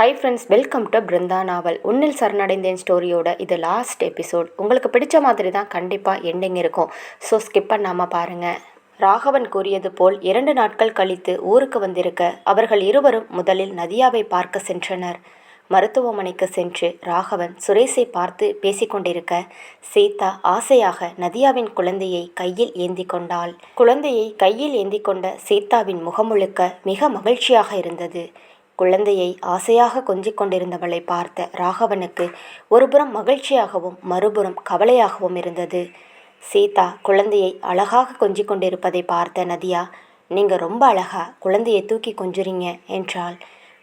Hi friends, welcome to Brinda novel. உன்னில் சரணடைந்தேன் ஸ்டோரியோட இது லாஸ்ட் எபிசோட். உங்களுக்கு பிடிச்ச மாதிரி தான் கண்டிப்பாக எண்டிங் இருக்கும். ஸோ ஸ்கிப் பண்ணாமல் பாருங்கள். ராகவன் கூறியது போல் 2 நாட்கள் கழித்து ஊருக்கு வந்திருக்க அவர்கள் இருவரும் முதலில் நதியாவை பார்க்க சென்றனர். மருத்துவமனைக்கு சென்று ராகவன் சுரேஷை பார்த்து பேசிக்கொண்டிருக்க சீதா ஆசையாக நதியாவின் குழந்தையை கையில் ஏந்தி கொண்டாள். குழந்தையை கையில் ஏந்தி கொண்ட சீதாவின் முகமுழுக்க மிக மகிழ்ச்சியாக இருந்தது. குழந்தையை ஆசையாக கொஞ்சிக் கொண்டிருந்தவளை பார்த்த ராகவனுக்கு ஒருபுறம் மகிழ்ச்சியாகவும் மறுபுறம் கவலையாகவும் இருந்தது. சீதா குழந்தையை அழகாக கொஞ்சிக் கொண்டிருப்பதை பார்த்த நதியா, நீங்கள் ரொம்ப அழகா குழந்தையை தூக்கி கொஞ்சுறீங்க என்றாள்.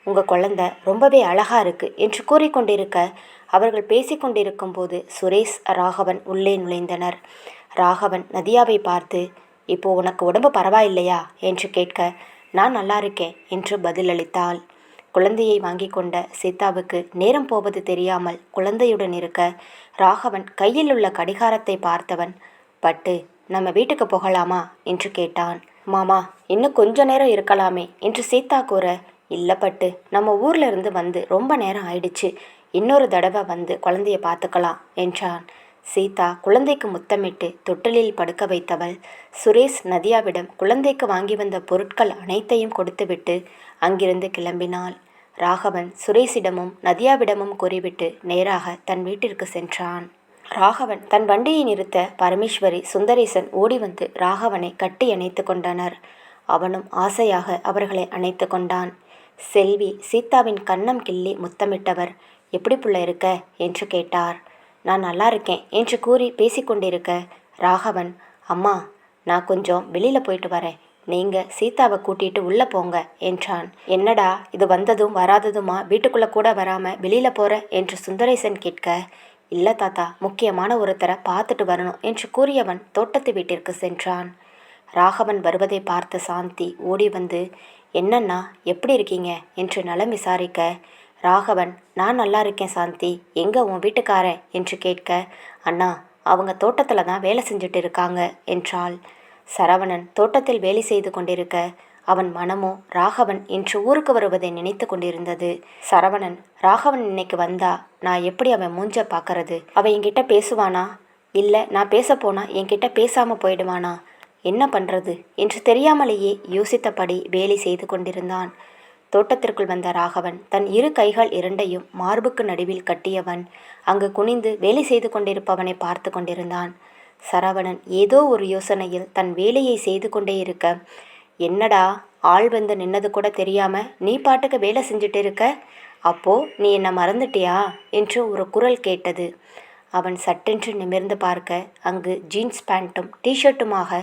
உங்கள் குழந்தை ரொம்பவே அழகா இருக்கு என்று கூறிக்கொண்டிருக்க அவர்கள் பேசிக்கொண்டிருக்கும் போது சுரேஷ், ராகவன் உள்ளே நுழைந்தனர். ராகவன் நதியாவை பார்த்து, இப்போ உனக்கு உடம்பு பரவாயில்லையா என்று கேட்க, நான் நல்லா இருக்கேன் என்று பதிலளித்தாள். குழந்தையை வாங்கி கொண்ட சீதாவுக்கு நேரம் போவது தெரியாமல் குழந்தையுடன் இருக்க ராகவன் கையில் உள்ள கடிகாரத்தை பார்த்தவன், பட்டு நம்ம வீட்டுக்கு போகலாமா என்று கேட்டான். மாமா, இன்னும் கொஞ்ச நேரம் இருக்கலாமே என்று சீதா கூற, இல்லை பட்டு, நம்ம ஊர்ல இருந்து வந்து ரொம்ப நேரம் ஆயிடுச்சு, இன்னொரு தடவை வந்து குழந்தைய பார்த்துக்கலாம் என்றான். சீதா குழந்தைக்கு முத்தமிட்டு தொட்டிலில் படுக்க வைத்தவள் சுரேஷ் நதியாவிடம் குழந்தைக்கு வாங்கி வந்த பொருட்கள் அனைத்தையும் கொடுத்துவிட்டு அங்கிருந்து கிளம்பினாள். ராகவன் சுரேஷிடமும் நதியாவிடமும் கூறிவிட்டு நேராக தன் வீட்டிற்கு சென்றான். ராகவன் தன் வண்டியை நிறுத்த பரமேஸ்வரி, சுந்தரேசன் ஓடி வந்து ராகவனை கட்டி அணைத்து கொண்டனர். அவனும் ஆசையாக அவர்களை அணைத்து கொண்டான். செல்வி சீதாவின் கன்னம் கிள்ளி முத்தமிட்டவர், எப்படி புள்ள இருக்க என்று கேட்டார். நான் நல்லா இருக்கேன் என்று கூறி பேசிக்கொண்டிருக்க ராகவன், அம்மா, நான் கொஞ்சம் வெளியில் போயிட்டு வரேன், நீங்கள் சீதாவை கூட்டிகிட்டு உள்ளே போங்க என்றான். என்னடா இது, வந்ததும் வராததுமா வீட்டுக்குள்ளே கூட வராமல் வெளியில் போகிற என்று சுந்தரேசன் கேட்க, இல்லை தாத்தா, முக்கியமான ஒருத்தரை பார்த்துட்டு வரணும் என்று கூறியவன் தோட்டத்து வீட்டிற்கு சென்றான். ராகவன் வருவதை பார்த்த சாந்தி ஓடி வந்து, என்னன்னா எப்படி இருக்கீங்க என்று நலம் விசாரிக்க, ராகவன், நான் நல்லா இருக்கேன் சாந்தி, எங்கே உன் வீட்டுக்காரன் என்று கேட்க, அண்ணா, அவங்க தோட்டத்தில் தான் வேலை செஞ்சுட்டு இருக்காங்க என்றாள். சரவணன் தோட்டத்தில் வேலை செய்து கொண்டிருக்க அவன் மனமோ ராகவன் இன்று ஊருக்கு வருவதை நினைத்து கொண்டிருந்தது. சரவணன், ராகவன் இன்னைக்கு வந்தா நான் எப்படி அவன் மூஞ்ச பார்க்கறது? அவன் என்கிட்ட பேசுவானா? இல்லை நான் பேச போனா என்கிட்ட பேசாமல் போயிடுவானா? என்ன பண்ணுறது என்று தெரியாமலேயே யோசித்தபடி வேலை செய்து கொண்டிருந்தான். தோட்டத்திற்குள் வந்த ராகவன் தன் 2 கைகள் இரண்டையும் மார்புக்கு நடுவில் கட்டியவன் அங்கு குனிந்து வேலை செய்து கொண்டிருப்பவனை பார்த்து கொண்டிருந்தான். சரவணன் ஏதோ ஒரு யோசனையில் தன் வேலையை செய்து கொண்டே இருக்க, என்னடா ஆள் வந்து நின்னது கூட தெரியாம நீ பாட்டுக்கு வேலை செஞ்சுட்டு இருக்க, அப்போ நீ என்ன மறந்துட்டியா என்று ஒரு குரல் கேட்டது. அவன் சட்டென்று நிமிர்ந்து பார்க்க அங்கு ஜீன்ஸ் பேண்ட்டும் டிஷர்ட்டுமாக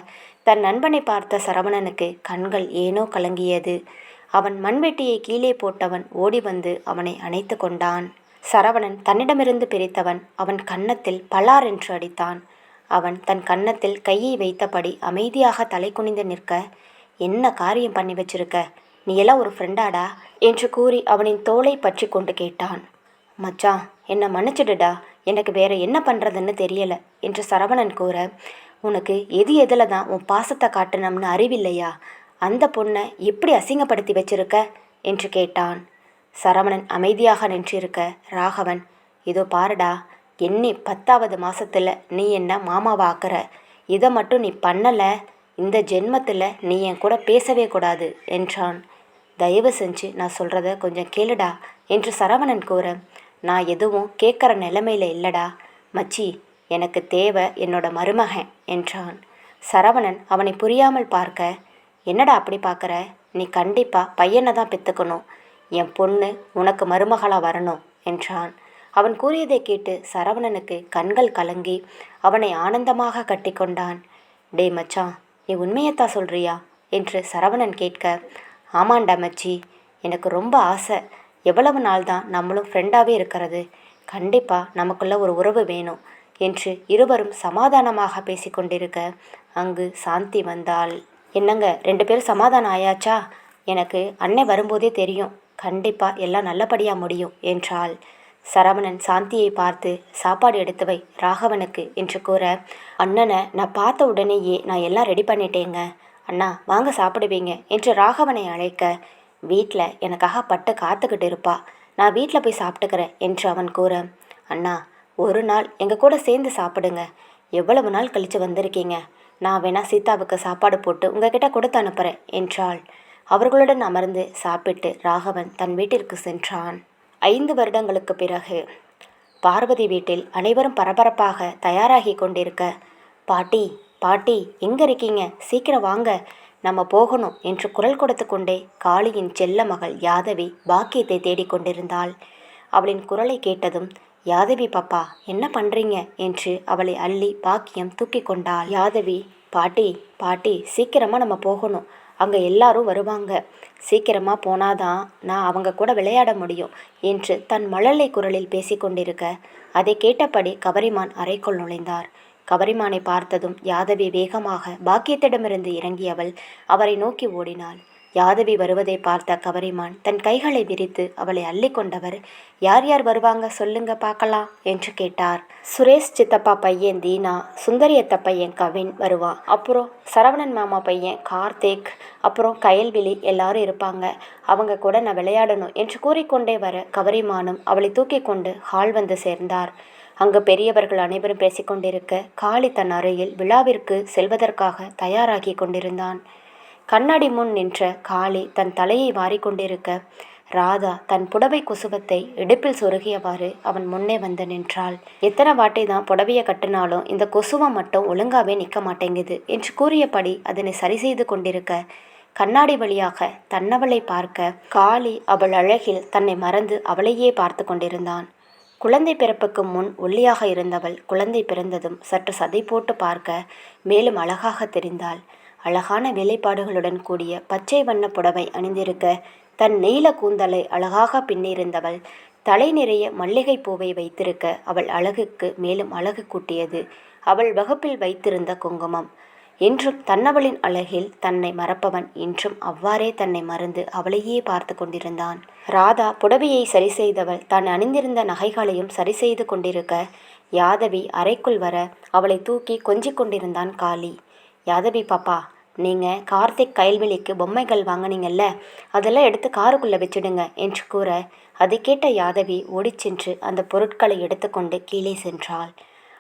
தன் நண்பனை பார்த்த சரவணனுக்கு கண்கள் ஏனோ கலங்கியது. அவன் மண்வெட்டியை கீழே போட்டவன் ஓடி வந்து அவனை அணைத்து கொண்டான். சரவணன் தன்னிடமிருந்து பிரித்தவன் அவன் கன்னத்தில் பலார் என்று அடித்தான். அவன் தன் கன்னத்தில் கையை வைத்தபடி அமைதியாக தலை குனிந்து நிற்க, என்ன காரியம் பண்ணி வச்சிருக்க, நீ எல்லாம் ஒரு ஃப்ரெண்டாடா என்று கூறி அவனின் தோளை பற்றி கொண்டு கேட்டான். மச்சான், என்னை மன்னிச்சிடுடா, எனக்கு வேற என்ன பண்ணுறதுன்னு தெரியலை என்று சரவணன் கூற, உனக்கு எது எதில் தான் உன் பாசத்தை காட்டணும்னு அறிவில்லையா? அந்த பொண்ணை எப்படி அசிங்கப்படுத்தி வச்சிருக்க என்று கேட்டான். சரவணன் அமைதியாக நின்றிருக்க ராகவன், இதோ பாருடா, எண்ணி 10வது மாசத்துல நீ என்ன மாமாவாக்குற, இதை மட்டும் நீ பண்ணலை, இந்த ஜென்மத்தில் நீ என் கூட பேசவே கூடாது என்றான். தயவு செஞ்சு நான் சொல்கிறத கொஞ்சம் கேளுடா என்று சரவணன் கூற, நான் எதுவும் கேட்குற நிலைமையில் இல்லைடா மச்சி, எனக்கு தேவை என்னோட மருமகன் என்றான். சரவணன் அவனை புரியாமல் பார்க்க, என்னடா அப்படி பார்க்குற, நீ கண்டிப்பாக பையனை தான் பெற்றுக்கணும், என் பொண்ணு உனக்கு மருமகளாக வரணும் என்றான். அவன் கூறியதை கேட்டு சரவணனுக்கு கண்கள் கலங்கி அவனை ஆனந்தமாக கட்டி கொண்டான். டே மச்சான், நீ உண்மையத்தான் சொல்கிறியா என்று சரவணன் கேட்க, ஆமாண்டா மச்சி, எனக்கு ரொம்ப ஆசை, எவ்வளவு நாள் தான் நம்மளும் ஃப்ரெண்டாகவே இருக்கிறது, கண்டிப்பாக நமக்குள்ள ஒரு உறவு வேணும் என்று இருவரும் சமாதானமாக பேசிக்கொண்டிருக்க அங்கு சாந்தி வந்தாள். என்னங்க, 2 பேரும் சமாதானம் ஆயாச்சா? எனக்கு அண்ணன் வரும்போதே தெரியும், கண்டிப்பாக எல்லாம் நல்லபடியாக முடியும் என்றாள். சரவணன் சாந்தியை பார்த்து, சாப்பாடு எடுத்து வை ராகவனுக்கு என்று கூற, அண்ணனை நான் பார்த்த உடனேயே நான் எல்லாம் ரெடி பண்ணிட்டேங்க, அண்ணா வாங்க சாப்பிடுவீங்க என்று ராகவனை அழைக்க, வீட்டில் எனக்காக பட்டு காத்துக்கிட்டு இருப்பா, நான் வீட்டில் போய் சாப்பிட்டுக்கிறேன் என்று அவன் கூற, அண்ணா ஒரு நாள் எங்கள் கூட சேர்ந்து சாப்பிடுங்க. எவ்வளவு நாள் கழித்து வந்திருக்கீங்க. நான் வேணா சீதாவுக்கு சாப்பாடு போட்டு உங்ககிட்ட கொடுத்து அனுப்புகிறேன் என்றாள். அவர்களுடன் அமர்ந்து சாப்பிட்டு ராகவன் தன் வீட்டிற்கு சென்றான். 5 வருடங்களுக்கு பிறகு பார்வதி வீட்டில் அனைவரும் பரபரப்பாக தயாராகி கொண்டிருக்க, பாட்டி பாட்டி எங்கே இருக்கீங்க, சீக்கிரம் வாங்க, நம்ம போகணும் என்று குரல் கொடுத்து கொண்டே காளியின் செல்ல மகள் யாதவி பாக்கியத்தை தேடிக்கொண்டிருந்தாள். அவளின் குரலை கேட்டதும், யாதவி பாப்பா என்ன பண்ணுறீங்க என்று அவளை அள்ளி பாக்கியம் தூக்கி கொண்டாள். யாதவி, பாட்டி பாட்டி சீக்கிரமாக நம்ம போகணும், அங்கே எல்லாரும் வருவாங்க, சீக்கிரமாக போனாதான் நான் அவங்க கூட விளையாட முடியும் என்று தன் மழலை குரலில் பேசிக்கொண்டிருக்க, அதை கேட்டபடி கவரிமான் அறைக்குள் நுழைந்தார். கவரிமானை பார்த்ததும் யாதவி வேகமாக பாக்கியத்திடமிருந்து இறங்கியவள் அவரை நோக்கி ஓடினாள். யாதவி வருவதை பார்த்த கவரிமான் தன் கைகளை விரித்து அவளை அள்ளி கொண்டவர், யார் யார் வருவாங்க சொல்லுங்க பார்க்கலாம் என்று கேட்டார். சுரேஷ் சித்தப்பா பையன் தீனா, சுந்தரியத்த பையன் கவின் வருவான், அப்புறம் சரவணன் மாமா பையன் கார்த்திக், அப்புறம் கயல்விழி எல்லாரும் இருப்பாங்க, அவங்க கூட நான் விளையாடணும் என்று கூறிக்கொண்டே வர கவரிமானும் அவளை தூக்கி கொண்டு ஹால் வந்து சேர்ந்தார். அங்கு பெரியவர்கள் அனைவரும் பேசிக்கொண்டிருக்க காளி தன் அறையில் விழாவிற்கு செல்வதற்காக தயாராகி கொண்டிருந்தான். கண்ணாடி முன் நின்ற காளி தன் தலையை வாரிக்கொண்டிருக்க, ராதா தன் புடவை குசுவத்தை இடுப்பில் சொருகியவாறு அவன் முன்னே வந்து நின்றாள். எத்தனை வாட்டி தான் புடவையை கட்டினாலும் இந்த கொசுவம் மட்டும் ஒழுங்காவே நிற்க மாட்டேங்குது என்று கூறியபடி அதனை சரி செய்து கொண்டிருக்க, கண்ணாடி வழியாக தன்னவளை பார்க்க காளி அவள் அழகில் தன்னை மறந்து அவளையே பார்த்து கொண்டிருந்தான். குழந்தை பிறப்புக்கு முன் ஒல்லியாக இருந்தவள் குழந்தை பிறந்ததும் சற்று சதை போட்டு பார்க்க மேலும் அழகாக தெரிந்தாள். அழகான வேலைப்பாடுகளுடன் கூடிய பச்சை வண்ண புடவை அணிந்திருக்க, தன் நீல கூந்தலை அழகாக பின்னிருந்தவள் தலை நிறைய மல்லிகை பூவை வைத்திருக்க அவள் அழகுக்கு மேலும் அழகு கூட்டியது அவள் வகுப்பில் வைத்திருந்த குங்குமம். என்றும் தன்னவளின் அழகில் தன்னை மறப்பவன் இன்றும் அவ்வாறே தன்னை மறந்து அவளையே பார்த்து கொண்டிருந்தான். ராதா புடவையை சரி செய்தவள் தான் அணிந்திருந்த நகைகளையும் சரி செய்து கொண்டிருக்க, யாதவி அறைக்குள் வர அவளை தூக்கி கொஞ்சிக் கொண்டிருந்தான் காளி. யாதவி பாப்பா, நீங்கள் கார்த்திக் கயல்விழிக்கு பொம்மைகள் வாங்கினீங்கல்ல, அதெல்லாம் எடுத்து காருக்குள்ளே வச்சுடுங்க என்று கூற, அதை கேட்ட யாதவி ஓடிச்சென்று அந்த பொருட்களை எடுத்துக்கொண்டு கீழே சென்றாள்.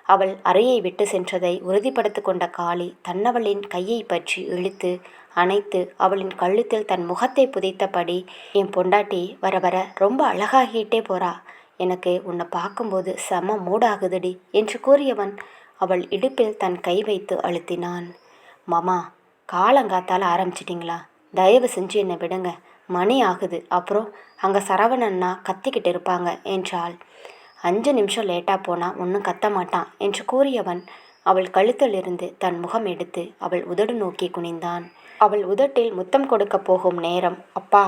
அவள் அறையை விட்டு சென்றதை உறுதிப்படுத்தி கொண்ட காளி தன்னவளின் கையை பற்றி இழுத்து அணைத்து அவளின் கழுத்தில் தன் முகத்தை புதைத்தபடி, என் பொண்டாட்டி வர வர ரொம்ப அழகாகிட்டே போறா, எனக்கு உன்னை பார்க்கும்போது செம மூடாகுதுடி என்று கூறியவன் அவள் இடுப்பில் தன் கை வைத்து அழுத்தினான். மாமா, காலங்காத்தால் ஆரம்பிச்சிட்டிங்களா, தயவு செஞ்சு என்னை விடுங்க, மணி ஆகுது, அப்புறம் அங்கே சரவணன்னா கத்திக்கிட்டு இருப்பாங்க என்றாள். 5 நிமிஷம் லேட்டாக போனால் ஒன்றும் கத்த மாட்டான் என்று கூறியவன் அவள் கழுத்திலிருந்து தன் முகம் எடுத்து அவள் உதடு நோக்கி குனிந்தான். அவள் உதட்டில் முத்தம் கொடுக்க போகும் நேரம், அப்பா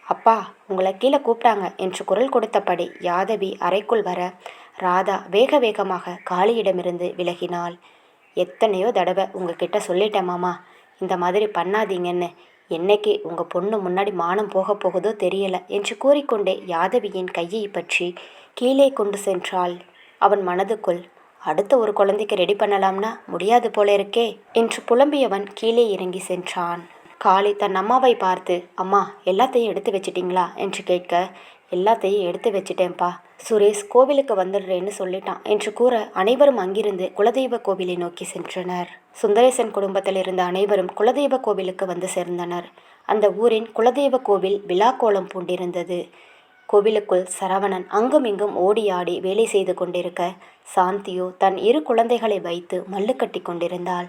அப்பா உங்களை கீழே கூப்பிட்டாங்க என்று குரல் கொடுத்தபடி யாதவி அறைக்குள் வர, ராதா வேக வேகமாக காளியிடமிருந்து விலகினாள். எத்தனையோ தடவை உங்ககிட்ட சொல்லிட்டேன் மாமா, இந்த மாதிரி பண்ணாதீங்கன்னு, என்னைக்கு உங்கள் பொண்ணு முன்னாடி மானம் போக போகுதோ தெரியல என்று கூறிக்கொண்டே யாதவியின் கையை பற்றி கீழே கொண்டு சென்றாள். அவன் மனதுக்குள், அடுத்த ஒரு குழந்தைக்கு ரெடி பண்ணலாம்னா முடியாது போல இருக்கே என்று புலம்பியவன் கீழே இறங்கி சென்றான். காளி தன் அம்மாவை பார்த்து, அம்மா எல்லாத்தையும் எடுத்து வச்சிட்டிங்களா என்று கேட்க, எல்லாத்தையும் எடுத்து வச்சிட்டேன்ப்பா, சுரேஷ் கோவிலுக்கு வந்துடுறேன்னு சொல்லிட்டான் என்று கூற அனைவரும் அங்கிருந்து குலதெய்வ கோவிலை நோக்கி சென்றனர். சுந்தரேசன் குடும்பத்தில் இருந்த அனைவரும் குலதெய்வ கோவிலுக்கு வந்து சேர்ந்தனர். அந்த ஊரின் குலதெய்வ கோவில் விழாக்கோலம் பூண்டிருந்தது. கோவிலுக்குள் சரவணன் அங்கும் இங்கும் ஓடி ஆடி வேலை செய்து கொண்டிருக்க, சாந்தியோ தன் 2 குழந்தைகளை வைத்து மல்லு கட்டி கொண்டிருந்தாள்.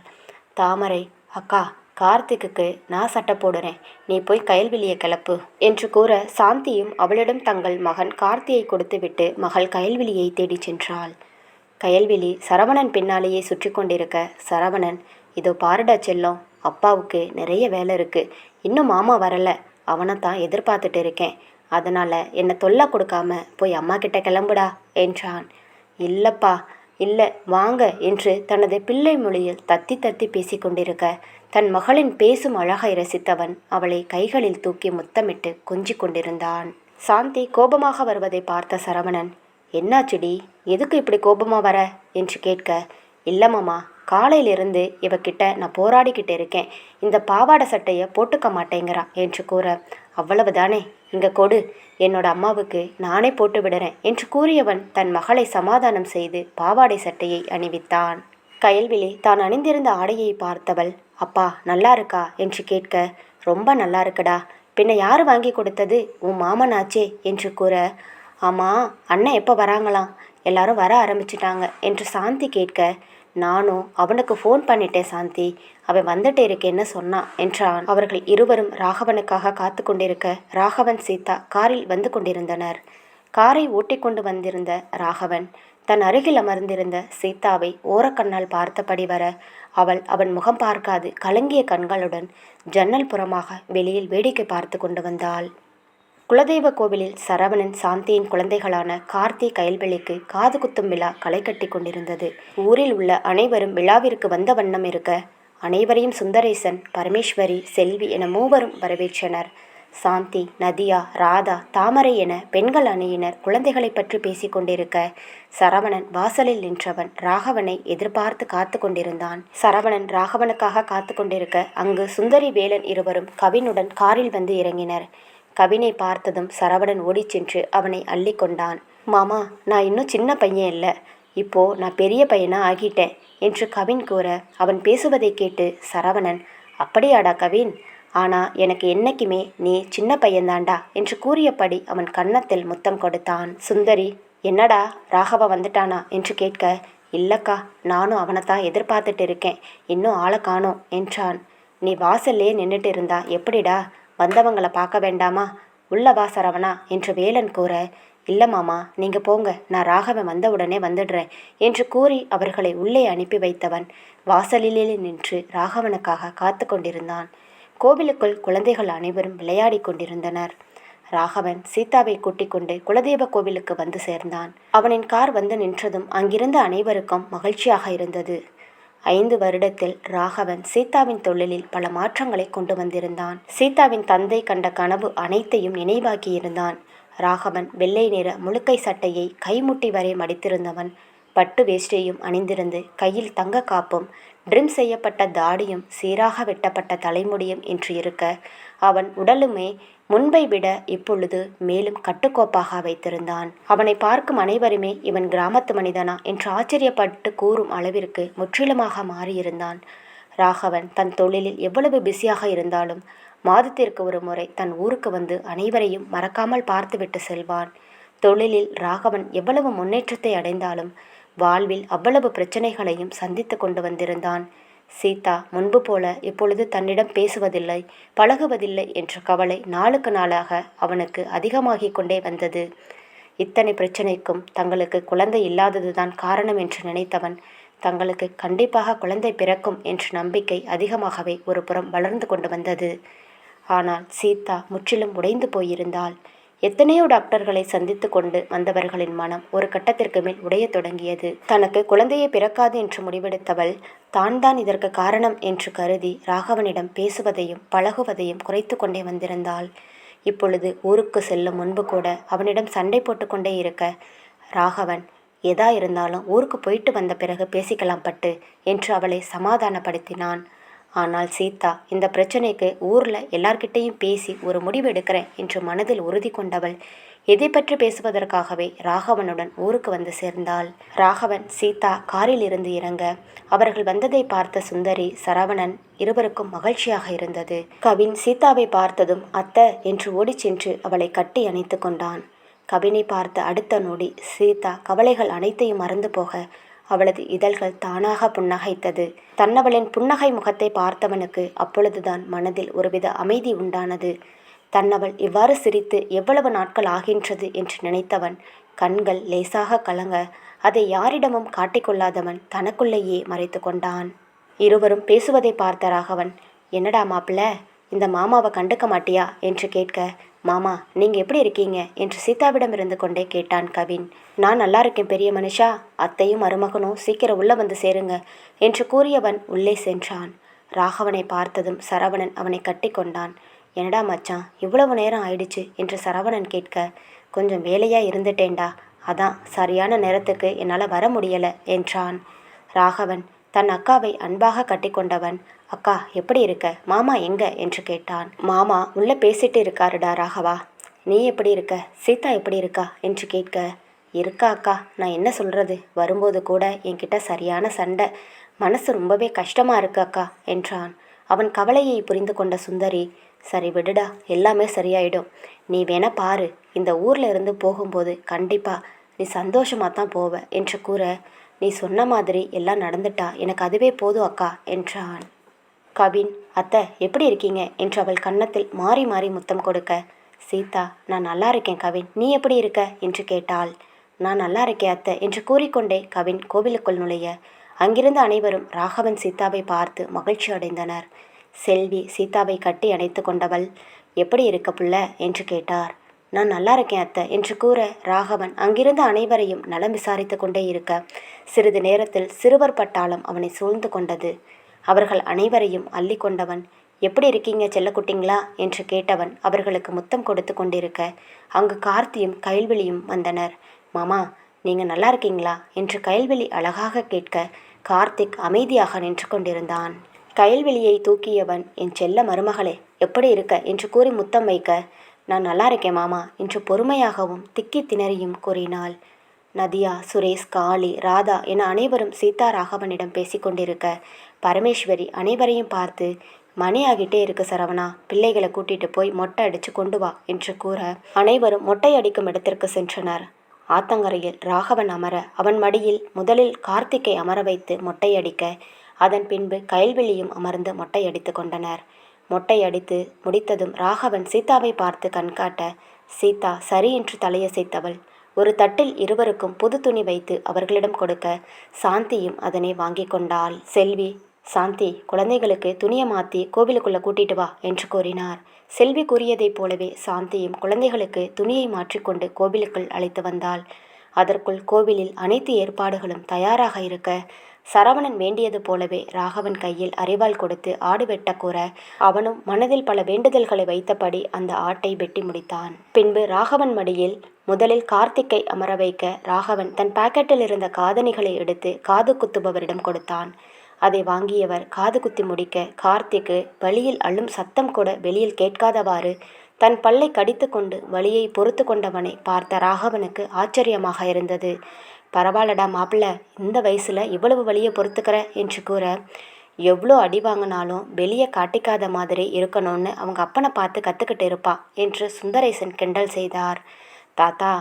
தாமரை, அக்கா கார்த்திக்கு நான் சட்டை போடுறேன், நீ போய் கயல்விழியை கிளப்பு என்று கூற, சாந்தியும் அவளிடம் தங்கள் மகன் கார்த்தியை கொடுத்துவிட்டு மகள் கயல்விழியை தேடி சென்றாள். கயல்விழி சரவணன் பின்னாலேயே சுற்றி கொண்டிருக்க, சரவணன், இதோ பாருடா செல்லம், அப்பாவுக்கு நிறைய வேலை இருக்குது, இன்னும் மாமா வரலை, அவனை தான் எதிர்பார்த்துட்டு இருக்கேன், அதனால் என்னை தொல்லை கொடுக்காம போய் அம்மா கிட்ட கிளம்புடா என்றான். இல்லப்பா இல்லை வாங்க என்று தனது பிள்ளை மொழியில் தத்தி தத்தி பேசிக்கொண்டிருக்க, தன் மகளின் பேசும் அழகை ரசித்தவன் அவளை கைகளில் தூக்கி முத்தமிட்டு கொஞ்சி கொண்டிருந்தான். சாந்தி கோபமாக வருவதை பார்த்த சரவணன், என்னாச்சுடி, எதுக்கு இப்படி கோபமாக வர என்று கேட்க, இல்லை மாமா, காலையிலிருந்து இவக்கிட்ட நான் போராடிக்கிட்டு இருக்கேன், இந்த பாவாடை சட்டையை போட்டுக்க மாட்டேங்கிறா என்று கூற, அவ்வளவுதானே, இங்கே கொடு, என்னோட அம்மாவுக்கு நானே போட்டு விடுறேன் என்று கூறியவன் தன் மகளை சமாதானம் செய்து பாவாடை சட்டையை அணிவித்தான். கயல்விழி தான் அணிந்திருந்த ஆடையை பார்த்தவள், அப்பா நல்லா இருக்கா என்று கேட்க, ரொம்ப நல்லா இருக்குடா, பின்ன யார் வாங்கி கொடுத்தது, உன் மாமனாச்சே என்று கூற, ஆமாம் அண்ணன் எப்போ வராங்களாம், எல்லாரும் வர ஆரம்பிச்சிட்டாங்க என்று சாந்தி கேட்க, நானும் அவனுக்கு ஃபோன் பண்ணிட்டேன் சாந்தி, அவன் வந்துட்டு இருக்கேன்னு சொன்னான் என்றான். அவர்கள் இருவரும் ராகவனுக்காக காத்து கொண்டிருக்க ராகவன் சீதா காரில் வந்து கொண்டிருந்தனர். காரை ஓட்டிக்கொண்டு வந்திருந்த ராகவன் தன் அருகில் அமர்ந்திருந்த சீதாவை ஓரக்கண்ணால் பார்த்தபடி வர அவள் அவன் முகம் பார்க்காது கலங்கிய கண்களுடன் ஜன்னல் புறமாக வெளியில் வேடிக்கை பார்த்து கொண்டு வந்தாள். குலதெய்வ கோவிலில் சரவணன் சாந்தியின் குழந்தைகளான கார்த்தி கயல்வெளிக்கு காது குத்தும் விழா களை கட்டி கொண்டிருந்தது. ஊரில் உள்ள அனைவரும் விழாவிற்கு வந்த வண்ணம் இருக்க அனைவரையும் சுந்தரேசன், பரமேஸ்வரி, செல்வி என மூவரும் வரவேற்றனர். சாந்தி, நதியா, ராதா, தாமரை என பெண்கள் அணியினர் குழந்தைகளை பற்றி பேசி கொண்டிருக்க சரவணன் வாசலில் நின்றவன் ராகவனை எதிர்பார்த்து காத்து கொண்டிருந்தான். சரவணன் ராகவனுக்காக காத்து கொண்டிருக்க அங்கு சுந்தரி வேலன் இருவரும் கவினுடன் காரில் வந்து இறங்கினர். கவினை பார்த்ததும் சரவணன் ஓடிச் சென்று அவனை அள்ளி கொண்டான். மாமா, நான் இன்னும் சின்ன பையன் இல்லை, இப்போ நான் பெரிய பையனா ஆகிட்டேன் என்று கவின் கூற அவன் பேசுவதை கேட்டு சரவணன், அப்படியாடா கவின், ஆனால் எனக்கு என்னைக்குமே நீ சின்ன பையன்தாண்டா என்று கூறியபடி அவன் கன்னத்தில் முத்தம் கொடுத்தான். சுந்தரி, என்னடா ராகவ வந்துட்டானா என்று கேட்க, இல்லக்கா, நானும் அவனைத்தான் எதிர்பார்த்துட்டு இருக்கேன், இன்னும் ஆளை காணோம் என்றான். நீ வாசல்லே நின்றுட்டு இருந்தா எப்படிடா, வந்தவங்களை பார்க்க வேண்டாமா, உள்ள வா சரவணா என்று வேலன் கூற, இல்லை மாமா, நீங்கள் போங்க, நான் ராகவன் வந்தவுடனே வந்துடுறேன் என்று கூறி அவர்களை உள்ளே அனுப்பி வைத்தவன் வாசலிலே நின்று ராகவனுக்காக காத்து கொண்டிருந்தான். கோவிலுக்குள் குழந்தைகள் அனைவரும் விளையாடி கொண்டிருந்தனர். ராகவன் சீதாவை கூட்டிக் கொண்டு குலதெய்வ கோவிலுக்கு வந்து சேர்ந்தான். அவனின் கார் வந்து நின்றதும் அங்கிருந்த அனைவருக்கும் மகிழ்ச்சியாக இருந்தது. 5 வருடத்தில் ராகவன் சீதாவின் தொழிலில் பல மாற்றங்களை கொண்டு வந்திருந்தான். சீதாவின் தந்தை கண்ட கனவு அனைத்தையும் நினைவாக்கியிருந்தான். ராகவன் வெள்ளை நிற முழுக்கை சட்டையை கைமுட்டி வரை மடித்திருந்தவன். பட்டு வேஷ்டியும் அணிந்திருந்து கையில் தங்க காப்பும் ட்ரிம் செய்யப்பட்ட தாடியும் சீராக வெட்டப்பட்ட தலைமுடியும் என்று இருக்க அவன் உடலுமே முன்பை விட இப்பொழுது மேலும் கட்டுக்கோப்பாக வைத்திருந்தான். அவனை பார்க்கும் அனைவருமே இவன் கிராமத்து மனிதனா என்று ஆச்சரியப்பட்டு கூறும் அளவிற்கு முற்றிலுமாக மாறியிருந்தான். ராகவன் தன் தொழிலில் எவ்வளவு பிஸியாக இருந்தாலும் மாதத்திற்கு ஒரு முறை தன் ஊருக்கு வந்து அனைவரையும் மறக்காமல் பார்த்துவிட்டு செல்வான். தொழிலில் ராகவன் எவ்வளவு முன்னேற்றத்தை அடைந்தாலும் வாழ்வில் அவ்வளவு பிரச்சனைகளையும் சந்தித்து கொண்டு வந்திருந்தான். சீதா முன்பு போல இப்பொழுது தன்னிடம் பேசுவதில்லை, பழகுவதில்லை என்ற கவலை நாளுக்கு நாளாக அவனுக்கு அதிகமாகிக் கொண்டே வந்தது. இத்தனை பிரச்சனைக்கும் தங்களுக்கு குழந்தை இல்லாததுதான் காரணம் என்று நினைத்தவன் தங்களுக்கு கண்டிப்பாக குழந்தை பிறக்கும் என்ற நம்பிக்கை அதிகமாகவே ஒரு புறம் வளர்ந்து கொண்டு வந்தது. ஆனால் சீதா முற்றிலும் உடைந்து போயிருந்தாள். எத்தனையோ டாக்டர்களை சந்தித்து கொண்டு வந்தவர்களின் மனம் ஒரு கட்டத்திற்கு மேல் உடையத் தொடங்கியது. தனக்கு குழந்தையை பிறக்காது என்று முடிவெடுத்தவள் தான் இதற்கு காரணம் என்று கருதி ராகவனிடம் பேசுவதையும் பழகுவதையும் குறைத்து கொண்டே வந்திருந்தாள். இப்பொழுது ஊருக்கு செல்லும் முன்பு கூட அவனிடம் சண்டை போட்டு கொண்டே இருக்க ராகவன், எதா இருந்தாலும் ஊருக்கு போயிட்டு வந்த பிறகு பேசிக்கலாம் பட்டு என்று அவளை சமாதானப்படுத்தினான். ஆனால் சீதா இந்த பிரச்சனைக்கு ஊரில் எல்லார்கிட்டையும் பேசி ஒரு முடிவு எடுக்கிறேன் என்று மனதில் உறுதி கொண்டவள் எதை பற்றி பேசுவதற்காகவே ராகவனுடன் ஊருக்கு வந்து சேர்ந்தாள். ராகவன் சீதா காரில் இருந்து இறங்க அவர்கள் வந்ததை பார்த்த சுந்தரி, சரவணன் இருவருக்கும் மகிழ்ச்சியாக இருந்தது. கவின் சீதாவை பார்த்ததும் அத்தை என்று ஓடிச் சென்று அவளை கட்டி அணைத்து கொண்டான். கவினை பார்த்த அடுத்த நொடி சீதா கவலைகள் அனைத்தையும் மறந்து போக அவளது இதழ்கள் தானாக புன்னகைத்தது. தன்னவளின் புன்னகை முகத்தை பார்த்தவனுக்கு அப்பொழுதுதான் மனதில் ஒருவித அமைதி உண்டானது. தன்னவள் இவ்வாறு சிரித்து எவ்வளவு நாட்கள் ஆகின்றது என்று நினைத்தவன் கண்கள் லேசாக கலங்க அதை யாரிடமும் காட்டிக்கொள்ளாதவன் தனக்குள்ளேயே மறைத்து கொண்டான். இருவரும் பேசுவதை பார்த்த ராகவன், என்னடா மாப்பிள்ள, இந்த மாமாவை கண்டுக்க மாட்டியா என்று கேட்க, மாமா நீங்கள் எப்படி இருக்கீங்க என்று சீதாவிடம் இருந்து கொண்டே கேட்டான் கவின். நான் நல்லா இருக்கேன் பெரிய மனுஷா, அத்தையும் மருமகனும் சீக்கிரம் உள்ளே வந்து சேருங்க என்று கூறியவன் உள்ளே சென்றான். ராகவனை பார்த்ததும் சரவணன் அவனை கட்டி கொண்டான். என்னடா மச்சான், இவ்வளவு நேரம் ஆயிடுச்சு என்று சரவணன் கேட்க, கொஞ்சம் வேலையாக இருந்துட்டேன்டா, அதான் சரியான நேரத்துக்கு என்னால் வர முடியலை என்றான். ராகவன் தன் அக்காவை அன்பாக கட்டி கொண்டவன், அக்கா எப்படி இருக்க, மாமா எங்க என்று கேட்டான். மாமா உள்ளே பேசிட்டு இருக்காருடா ராகவா, நீ எப்படி இருக்க, சீதா எப்படி இருக்கா என்று கேட்க, இருக்கா அக்கா, நான் என்ன சொல்கிறது, வரும்போது கூட என்கிட்ட சரியான சண்டை, மனசு ரொம்பவே கஷ்டமாக இருக்கு அக்கா என்றான். அவன் கவலையை புரிந்து கொண்ட சுந்தரி, சரி விடுடா, எல்லாமே சரியாயிடும். நீ வேணா பாரு, இந்த ஊரில் இருந்து போகும்போது கண்டிப்பாக நீ சந்தோஷமாக தான் போவ என்று கூற, நீ சொன்ன மாதிரி எல்லாம் நடந்துட்டா எனக்கு அதுவே போதும் அக்கா என்றான். கவின், அத்தை எப்படி இருக்கீங்க என்று அவள் கன்னத்தில் மாறி மாறி முத்தம் கொடுக்க, சீதா, நான் நல்லா இருக்கேன் கவின், நீ எப்படி இருக்க என்று கேட்டாள். நான் நல்லா இருக்கேன் அத்தை என்று கூறிக்கொண்டே கவின் கோவிலுக்குள் நுழைய, அங்கிருந்த அனைவரும் ராகவன் சீதாவை பார்த்து மகிழ்ச்சி அடைந்தனர். செல்வி சீதாவை கட்டி அணைத்து கொண்டவள், எப்படி இருக்க புள்ள என்று கேட்டார். நான் நல்லா இருக்கேன் அத்தை என்று கூற, ராகவன் அங்கிருந்த அனைவரையும் நலம் விசாரித்து கொண்டே இருக்க, சிறிது நேரத்தில் சிறுவர் பட்டாளம் அவனை சூழ்ந்து கொண்டது. அவர்கள் அனைவரையும் அள்ளி கொண்டவன், எப்படி இருக்கீங்க செல்லக்குட்டிங்களா என்று கேட்டவன் அவர்களுக்கு முத்தம் கொடுத்து கொண்டிருக்க, அங்கு கார்த்தியும் கைல்வெளியும் வந்தனர். மாமா, நீங்கள் நல்லா இருக்கீங்களா என்று கைல்வெளி அழகாக கேட்க, கார்த்திக் அமைதியாக நின்று கொண்டிருந்தான். கைல்வெளியை தூக்கியவன், என் செல்ல மருமகளே எப்படி இருக்க என்று கூறி முத்தம் வைக்க, நான் நல்லா இருக்கேன் மாமா என்று பொறுமையாகவும் திக்கி திணறியும் கூறினாள். நதியா, சுரேஷ், காளி, ராதா என அனைவரும் சீதா ராகவனிடம் பேசிக்கொண்டிருக்க, பரமேஸ்வரி அனைவரையும் பார்த்து, மணி ஆகிட்டே இருக்கு சரவணா, பிள்ளைகளை கூட்டிட்டு போய் மொட்டை அடித்து கொண்டு வா என்று கூற, அனைவரும் மொட்டை அடிக்கும் இடத்திற்கு சென்றனர். ஆத்தங்கரையில் ராகவன் அமர, அவன் மடியில் முதலில் கார்த்திக்கை அமர வைத்து மொட்டை அடிக்க, அதன் பின்பு கைல்வெளியும் அமர்ந்து மொட்டை அடித்து கொண்டனர். மொட்டை அடித்து முடித்ததும் ராகவன் சீதாவை பார்த்து கண்காட்ட, சீதா சரி என்று தலையசைத்தவள். ஒரு தட்டில் இருவருக்கும் புது துணி வைத்து அவர்களிடம் கொடுக்க, சாந்தியும் அதனை வாங்கி கொண்டாள். செல்வி, சாந்தி, குழந்தைகளுக்கு துணியை மாற்றி கோவிலுக்குள்ளே கூட்டிட்டு வா என்று கூறினார். செல்வி கூறியதைப் போலவே சாந்தியும் குழந்தைகளுக்கு துணியை மாற்றிக்கொண்டு கோவிலுக்குள் அழைத்து வந்தாள். அதற்குள் கோவிலில் அனைத்து ஏற்பாடுகளும் தயாராக இருக்க, சரவணன் வேண்டியது போலவே ராகவன் கையில் அரிவாள் கொடுத்து ஆடு வெட்ட கூற, அவனும் மனதில் பல வேண்டுதல்களை வைத்தபடி அந்த ஆட்டை வெட்டி முடித்தான். பின்பு ராகவன் மடியில் முதலில் கார்த்திக்கை அமர வைக்க, ராகவன் தன் பாக்கெட்டில் இருந்த காதணிகளை எடுத்து காது குத்துபவரிடம் கொடுத்தான். அதை வாங்கியவர் காது குத்தி முடிக்க, கார்த்திக்கு வழியில் அள்ளும் சத்தம் கூட வெளியில் கேட்காதவாறு தன் பல்லை கடித்து கொண்டு வலியை பொறுத்து கொண்டவனை பார்த்த ராகவனுக்கு ஆச்சரியமாக இருந்தது. பரவாயில்லடா மாப்பிள்ள, இந்த வயசில் இவ்வளவு வலியை பொறுத்துக்கிற என்று கூற, எவ்வளோ அடி வாங்கினாலும் வெளியே காட்டிக்காத மாதிரி இருக்கணும்னு அவங்க அப்பனை பார்த்து கற்றுக்கிட்டு இருப்பா என்று சுந்தரேசன் கிண்டல் செய்தார். தாத்தா,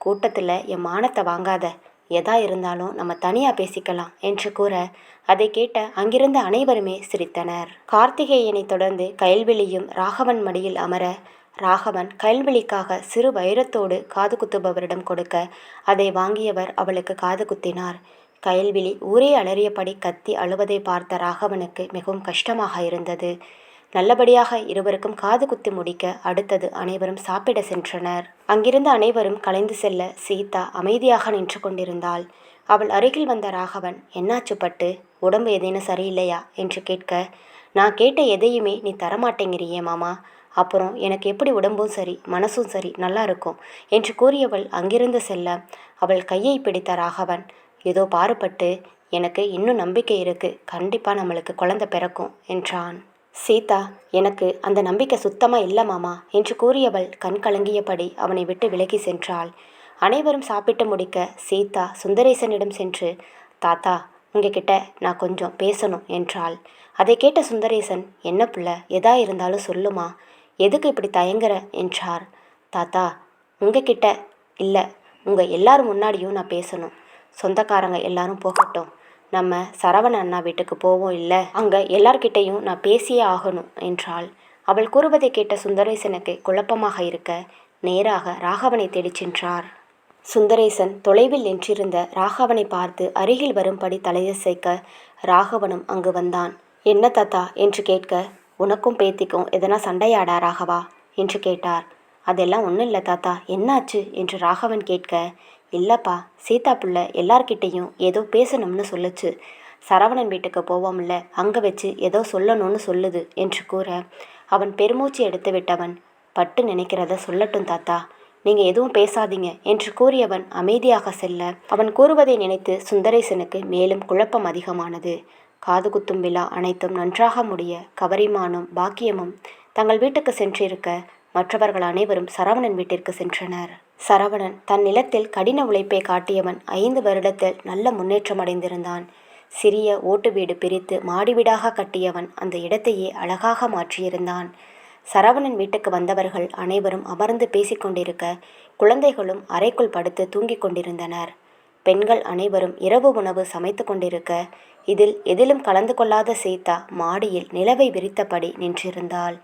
கூட்டத்தில் என் மானத்தை வாங்காத, எதா இருந்தாலும் நம்ம தனியாக பேசிக்கலாம் என்று கூற, அதை கேட்ட அங்கிருந்த அனைவருமே சிரித்தனர். கார்த்திகேயனை தொடர்ந்து கைல்வெளியும் ராகவன் மடியில் அமர, ராகவன் கைல்வெளிக்காக சிறு வைரத்தோடு காது குத்துபவரிடம் கொடுக்க, அதை வாங்கியவர் அவளுக்கு காது குத்தினார். கைல்விழி ஊரே அலறியபடி கத்தி அழுவதை பார்த்த ராகவனுக்கு மிகவும் கஷ்டமாக இருந்தது. நல்லபடியாக இருவருக்கும் காது குத்தி முடிக்க அடுத்தது அனைவரும் சாப்பிட சென்றனர். அங்கிருந்த அனைவரும் கலைந்து செல்ல சீதா அமைதியாக நின்று கொண்டிருந்தாள். அவள் அருகில் வந்த ராகவன், என்னாச்சு பட்டு, உடம்பு ஏதேனும் சரியில்லையா என்று கேட்க, நான் கேட்ட எதையுமே நீ தரமாட்டேங்கிறியே மாமா, அப்புறம் எனக்கு எப்படி உடம்பும் சரி மனசும் சரி நல்லா இருக்கும் என்று கூறியவள் அங்கிருந்து செல்ல, அவள் கையை பிடித்த ராகவன், ஏதோ பாறுபட்டு, எனக்கு இன்னும் நம்பிக்கை இருக்கு, கண்டிப்பாக நம்மளுக்கு குழந்தை பிறக்கும் என்றான். சீதா, எனக்கு அந்த நம்பிக்கை சுத்தமாக இல்லை மாமா என்று கூறியவள் கண் கலங்கியபடி அவனை விட்டு விலகி சென்றாள். அனைவரும் சாப்பிட்டு முடிக்க சீதா சுந்தரேசனிடம் சென்று, தாத்தா, உங்ககிட்ட நான் கொஞ்சம் பேசணும் என்றாள். அதை கேட்ட சுந்தரேசன், என்ன பிள்ளை, எதா இருந்தாலும் சொல்லுமா, எதுக்கு இப்படி தயங்குற என்றார். தாத்தா, உங்ககிட்ட இல்லை, உங்கள் எல்லாரும் முன்னாடியும் நான் பேசணும். சொந்தக்காரங்க எல்லாரும் போகட்டும், நம்ம சரவண அண்ணா வீட்டுக்கு போவோம், இல்லை அங்கே எல்லார்கிட்டையும் நான் பேசியே ஆகணும் என்றாள். அவள் கூறுவதை கேட்ட சுந்தரேசனுக்கு குழப்பமாக இருக்க நேராக ராகவனை தேடிச் சென்றார். சுந்தரேசன் தொலைவில் நின்றிருந்த ராகவனை பார்த்து அருகில் வரும்படி தலையசைக்க, ராகவனும் அங்கு வந்தான். என்ன தாத்தா என்று கேட்க, உனக்கும் பேத்திக்கும் எதனா சண்டையாடா ராகவா என்று கேட்டார். அதெல்லாம் ஒன்றும் இல்லை தாத்தா, என்னாச்சு என்று ராகவன் கேட்க, இல்லைப்பா, சீதா பிள்ளை எல்லார்கிட்டையும் ஏதோ பேசணும்னு சொல்லுச்சு, சரவணன் வீட்டுக்கு போவோம்ல, அங்கே வச்சு ஏதோ சொல்லணும்னு சொல்லுது என்று கூற, அவன் பெருமூச்சு எடுத்து விட்டவன், பட்டு நினைக்கிறத சொல்லட்டும் தாத்தா, நீங்கள் எதுவும் பேசாதீங்க என்று கூறியவன் அமைதியாக செல்ல, அவன் கூறுவதை நினைத்து சுந்தரேசனுக்கு மேலும் குழப்பம் அதிகமானது. காது குத்தும் விழா அனைத்தும் நன்றாக முடிய கவரிமானும் பாக்கியமும் தங்கள் வீட்டுக்கு சென்றிருக்க, மற்றவர்கள் அனைவரும் சரவணன் வீட்டிற்கு சென்றனர். சரவணன் தன் நிலத்தில் கடின உழைப்பை காட்டியவன் 5 வருடத்தில் நல்ல முன்னேற்றம் அடைந்திருந்தான். சிறிய ஓட்டு வீடு பிரித்து மாடி வீடாக கட்டியவன் அந்த இடத்தையே அழகாக மாற்றியிருந்தான். சரவணன் வீட்டுக்கு வந்தவர்கள் அனைவரும் அமர்ந்து பேசிக்கொண்டிருக்க, குழந்தைகளும் அறைக்குள் படுத்து தூங்கிக் கொண்டிருந்தனர். பெண்கள் அனைவரும் இரவு உணவு சமைத்து கொண்டிருக்க, இதில் எதிலும் கலந்து கொள்ளாத சீதா மாடியில் நிலவை விரித்தபடி நின்றிருந்தாள்.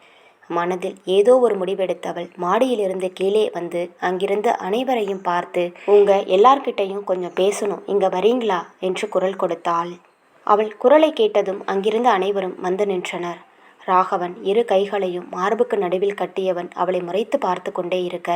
மனதில் ஏதோ ஒரு முடிவெடுத்தவள் மாடியிலிருந்து கீழே வந்து அங்கிருந்து அனைவரையும் பார்த்து, உங்க எல்லார்கிட்டையும் கொஞ்சம் பேசணும், இங்க வரீங்களா என்று குரல் கொடுத்தாள். அவள் குரலை கேட்டதும் அங்கிருந்து அனைவரும் வந்து நின்றனர். ராகவன் 2 கைகளையும் மார்புக்கு நடுவில் கட்டியவன் அவளை முறைத்து பார்த்து கொண்டே இருக்க,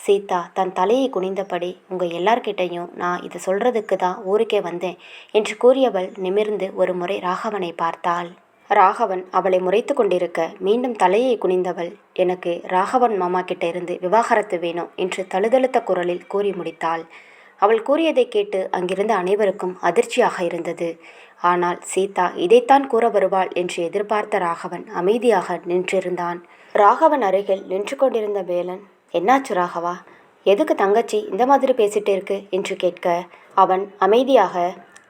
சீதா தன் தலையை குனிந்தபடி, உங்க எல்லார்கிட்டையும் நான் இதை சொல்றதுக்கு தான் ஊருக்கே வந்தேன் என்று கூறியவள் நிமிர்ந்து ஒரு முறை ராகவனை பார்த்தாள். ராகவன் அவளை முறைத்து கொண்டிருக்க மீண்டும் தலையை குனிந்தவள், எனக்கு ராகவன் மாமா கிட்ட இருந்து விவாகரத்து வேணும் என்று தழுதழுத்த குரலில் கூறி முடித்தாள். அவள் கூறியதை கேட்டு அங்கிருந்த அனைவருக்கும் அதிர்ச்சியாக இருந்தது. ஆனால் சீதா இதைத்தான் கூற வருவாள் என்று எதிர்பார்த்த ராகவன் அமைதியாக நின்றிருந்தான். ராகவன் அருகில் நின்று கொண்டிருந்த வேலன், என்னாச்சு ராகவா, எதுக்கு தங்கச்சி இந்த மாதிரி பேசிட்டு இருக்கு என்று கேட்க, அவன் அமைதியாக,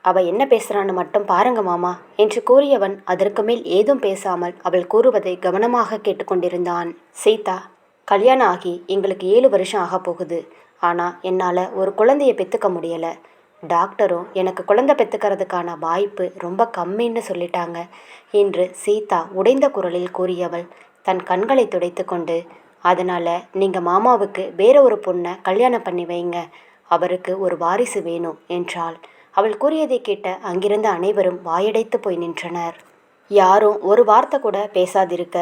அவ என்ன பேசுறான்னு மட்டும் பாருங்க மாமா என்று கூறியவன் அதற்கு மேல் ஏதும் பேசாமல் அவள் கூறுவதை கவனமாக கேட்டுக்கொண்டிருந்தான். சீதா, கல்யாணம் ஆகி எங்களுக்கு 7 வருஷம் ஆக போகுது. ஆனால் என்னால் ஒரு குழந்தைய பெற்றுக்க முடியலை. டாக்டரும் எனக்கு குழந்தை பெற்றுக்கிறதுக்கான வாய்ப்பு ரொம்ப கம்மின்னு சொல்லிட்டாங்க என்று சீதா உடைந்த குரலில் கூறியவள் தன் கண்களை துடைத்து கொண்டு, அதனால் நீங்கள் மாமாவுக்கு வேற ஒரு பொண்ணை கல்யாணம் பண்ணி வைங்க, அவருக்கு ஒரு வாரிசு வேணும் என்றாள். அவள் கூறியதை கேட்ட அங்கிருந்த அனைவரும் வாயடைத்து போய் நின்றனர். யாரும் ஒரு வார்த்தை கூட பேசாதிருக்க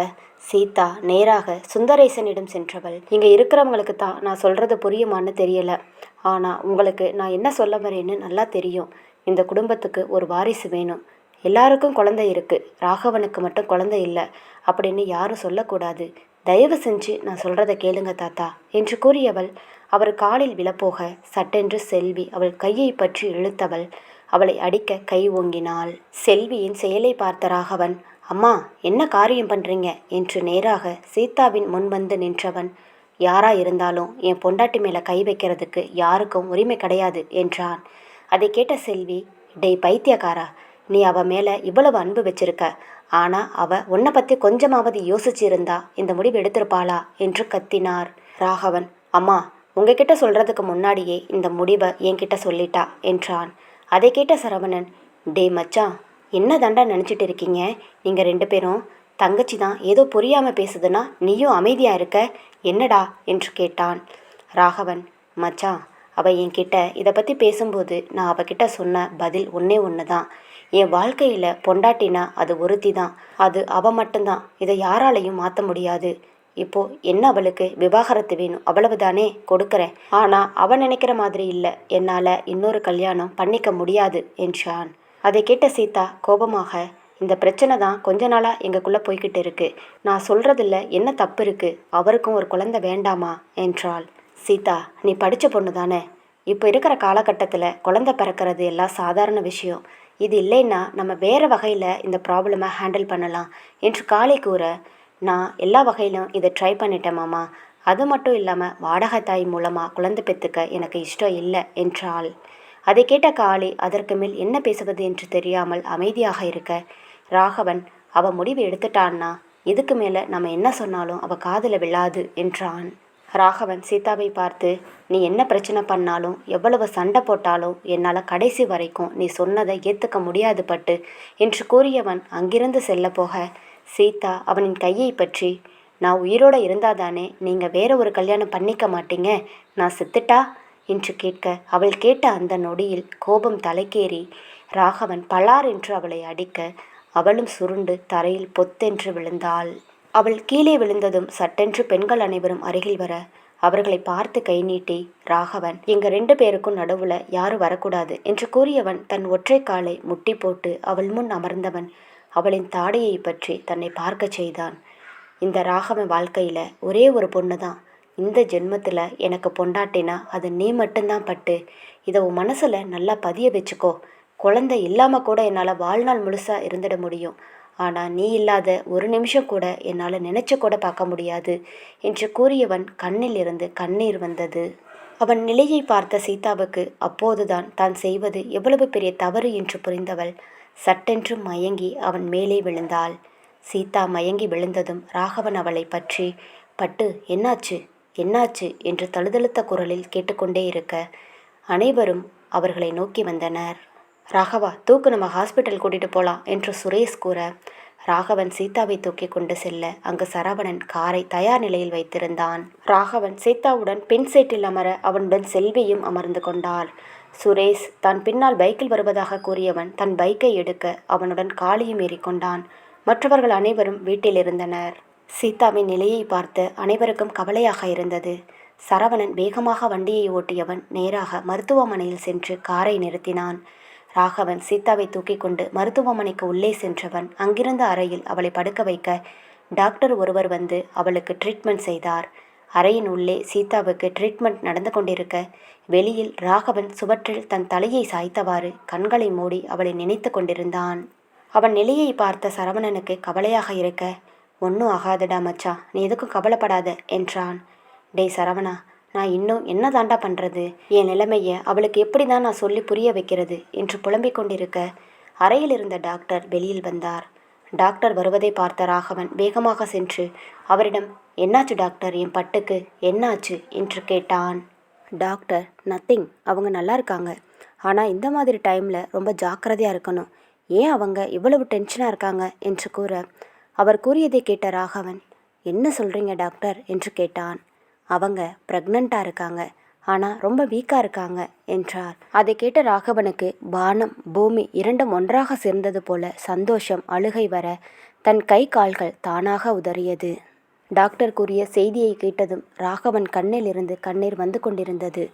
சீதா நேராக சுந்தரேசனிடம் சென்றவள், இங்கே இருக்கிறவங்களுக்கு தான் நான் சொல்கிறது புரியுமான்னு தெரியல, ஆனால் உங்களுக்கு நான் என்ன சொல்ல வரேன்னு நல்லா தெரியும். இந்த குடும்பத்துக்கு ஒரு வாரிசு வேணும். எல்லாருக்கும் குழந்தை இருக்குது, ராகவனுக்கு மட்டும் குழந்தை இல்லை அப்படின்னு யாரும் சொல்லக்கூடாது. தயவு செஞ்சு நான் சொல்கிறத கேளுங்க தாத்தா என்று கூறியவள் அவர் காலில் விழப்போக சட்டென்று செல்வி அவள் கையை பற்றி இழுத்தவள் அவளை அடிக்க கை ஓங்கினாள். செல்வியின் செயலை பார்த்த ராகவன், அம்மா என்ன காரியம் பண்ணுறீங்க என்று நேராக சீதாவின் முன் வந்து நின்றவன், யாரா இருந்தாலும் என் பொண்டாட்டி மேலே கை வைக்கிறதுக்கு யாருக்கும் உரிமை கிடையாது என்றான். அதை கேட்ட செல்வி, டேய் பைத்தியக்காரா, நீ அவ மேலே இவ்வளவு அன்பு வச்சிருக்க, ஆனால் அவ உன்னை பற்றி கொஞ்சமாவது யோசிச்சிருந்தா இந்த முடிவு எடுத்திருப்பாளா என்று கத்தினார். ராகவன், அம்மா உங்ககிட்ட சொல்கிறதுக்கு முன்னாடியே இந்த முடிவை என்கிட்ட சொல்லிட்டா என்றான். அதை கேட்ட சரவணன், டே மச்சான், என்ன தண்டா நினச்சிட்டு இருக்கீங்க நீங்கள் 2 பேரும்? தங்கச்சி தான் ஏதோ புரியாமல் பேசுதுன்னா நீயும் அமைதியாக இருக்க, என்னடா என்று கேட்டான். ராகவன், மச்சான், அவள் என்கிட்ட இதை பற்றி பேசும்போது நான் அவகிட்ட சொன்ன பதில் ஒன்று தான், என் வாழ்க்கையில் பொண்டாட்டினா அது ஒருத்தி தான், அது அவள் மட்டும்தான், இதை யாராலையும் மாற்ற முடியாது. இப்போ என்ன அவளுக்கு விவாகரத்து வேணும், அவ்வளவுதானே, கொடுக்குறேன். ஆனால் அவன் நினைக்கிற மாதிரி இல்லை, என்னால் இன்னொரு கல்யாணம் பண்ணிக்க முடியாது என்றான். அதை கேட்ட சீதா கோபமாக, இந்த பிரச்சனை தான் கொஞ்ச நாளாக எங்களுக்குள்ளே போய்கிட்டு இருக்கு, நான் சொல்கிறதில்ல என்ன தப்பு இருக்குது, அவருக்கும் ஒரு குழந்தை வேண்டாமா என்றாள். சீதா, நீ படித்த பொண்ணு தானே, இப்போ இருக்கிற காலகட்டத்தில் குழந்தை பிறக்கிறது எல்லாம் சாதாரண விஷயம், இது இல்லைன்னா நம்ம வேறு வகையில் இந்த ப்ராப்ளமை ஹேண்டில் பண்ணலாம் என்று காளி கூற, நான் எல்லா வகையிலும் இதை ட்ரை பண்ணிட்டேன் மாமா, அது மட்டும் இல்லாமல் வாடகை தாய் மூலமாக குழந்தை பெற்றுக்க எனக்கு இஷ்டம் இல்லை என்றாள். அதை கேட்ட காளி அதற்கு மேல் என்ன பேசுவது என்று தெரியாமல் அமைதியாக இருக்க, ராகவன், அவள் முடிவு எடுத்துட்டான்னா இதுக்கு மேலே நம்ம என்ன சொன்னாலும் அவள் காதில் விழாது என்றான். ராகவன் சீதாவை பார்த்து, நீ என்ன பிரச்சனை பண்ணாலும் எவ்வளவு சண்டை போட்டாலும் என்னால் கடைசி வரைக்கும் நீ சொன்னதை ஏற்றுக்க முடியாது பட்டு என்று கூறியவன் அங்கிருந்து செல்ல போக, சீதா அவனின் கையை பற்றி, நான் உயிரோடு இருந்தாதானே நீங்கள் வேற ஒரு கல்யாணம் பண்ணிக்க மாட்டீங்க, நான் செத்துட்டா என்று கேட்க, அவள் கேட்ட அந்த நொடியில் கோபம் தலைக்கேறி ராகவன் பலார் என்று அவளை அடிக்க, அவளும் சுருண்டு தரையில் பொத்தென்று விழுந்தாள். அவள் கீழே விழுந்ததும் சட்டென்று பெண்கள் அனைவரும் அருகில் வர அவர்களை பார்த்து கை நீட்டி, ராகவன், எங்க 2 பேருக்கும் நடுவில் யாரும் வரக்கூடாது என்று கூறியவன் தன் ஒற்றை காலை முட்டி போட்டு அவள் முன் அமர்ந்தவன் அவளின் தாடையை பற்றி தன்னை பார்க்க செய்தான். இந்த ராகவன் வாழ்க்கையில் ஒரே ஒரு பொண்ணு தான், இந்த ஜென்மத்தில் எனக்கு பொண்டாட்டினா அது நீ மட்டும்தான் பட்டு, இதை உன் மனசில் நல்லா பதிய வச்சுக்கோ. குழந்தை இல்லாமல் கூட என்னால் வாழ்நாள் முழுசாக இருந்துட முடியும், ஆனால் நீ இல்லாத ஒரு நிமிஷம் கூட என்னால் நினைச்சு கூட பார்க்க முடியாது என்று கூறியவன் கண்ணில் இருந்து கண்ணீர் வந்தது. அவன் நிலையை பார்த்த சீதாவுக்கு அப்போதுதான் தான் செய்வது எவ்வளவு பெரிய தவறு என்று புரிந்தவள் சட்டென்று மயங்கி அவன் மேலே விழுந்தாள். சீதா மயங்கி விழுந்ததும் ராகவன் அவளை பற்றி, பட்டு என்னாச்சு என்னாச்சு என்று தழுதழுத்த குரலில் கேட்டுக்கொண்டே இருக்க அனைவரும் அவர்களை நோக்கி வந்தனர். ராகவா, தூக்கு, நம்ம ஹாஸ்பிட்டல் கூட்டிகிட்டு போகலாம் என்று சுரேஷ் கூற ராகவன் சீதாவை தூக்கி கொண்டு செல்ல அங்கு சரவணன் காரை தயார் நிலையில் வைத்திருந்தான். ராகவன் சீதாவுடன் பின் சீட்டில் அமர அவனுடன் செல்வியும் அமர்ந்து கொண்டார். சுரேஷ் தான் பின்னால் பைக்கில் வருவதாக கூறியவன் தன் பைக்கை எடுக்க அவனுடன் காலையும் ஏறிக்கொண்டான். மற்றவர்கள் அனைவரும் வீட்டில் இருந்தனர். சீதாவின் நிலையை பார்த்து அனைவருக்கும் கவலையாக இருந்தது. சரவணன் வேகமாக வண்டியை ஓட்டியவன் நேராக மருத்துவமனையில் சென்று காரை நிறுத்தினான். ராகவன் சீதாவை தூக்கி கொண்டு மருத்துவமனைக்கு உள்ளே சென்றவன் அங்கிருந்த அறையில் அவளை படுக்க வைக்க டாக்டர் ஒருவர் வந்து அவளுக்கு ட்ரீட்மெண்ட் செய்தார். அறையின் உள்ளே சீதாவுக்கு ட்ரீட்மெண்ட் நடந்து கொண்டிருக்க வெளியில் ராகவன் சுவற்றில் தன் தலையை சாய்த்தவாறு கண்களை மூடி அவளை நினைத்து கொண்டிருந்தான். அவன் நிலையை பார்த்த சரவணனுக்கு கவலையாக இருக்க, ஒன்றும் ஆகாதுடா மச்சா, நீ எதுக்கும் கவலைப்படாத என்றான். டேய் சரவணா, நான் இன்னும் என்ன தாண்டா பண்ணுறது? என் நிலைமையை அவளுக்கு எப்படி தான் நான் சொல்லி புரிய வைக்கிறது என்று புலம்பிக் கொண்டிருக்க அறையில் இருந்த டாக்டர் வெளியில் வந்தார். டாக்டர் வருவதை பார்த்த ராகவன் வேகமாக சென்று அவரிடம், என்னாச்சு டாக்டர், என் பட்டுக்கு என்னாச்சு என்று கேட்டான். டாக்டர், நத்திங், அவங்க நல்லா இருக்காங்க. ஆனால் இந்த மாதிரி டைமில் ரொம்ப ஜாக்கிரதையாக இருக்கணும். ஏன் அவங்க இவ்வளவு டென்ஷனாக இருக்காங்க என்று கூற அவர் கூறியதை கேட்ட ராகவன், என்ன சொல்கிறீங்க டாக்டர் என்று கேட்டான். அவங்க ப்ரெக்னெண்ட்டாக இருக்காங்க, ஆனால் ரொம்ப வீக்காக இருக்காங்க என்றார். அதை கேட்ட ராகவனுக்கு வானம் பூமி இரண்டும் ஒன்றாக சேர்ந்தது போல சந்தோஷம் அழுகை வர தன் கை கால்கள் தானாக உதறியது. டாக்டர் கூறிய செய்தியை கேட்டதும் ராகவன் கண்ணில் இருந்து கண்ணீர் வந்து கொண்டிருந்தது.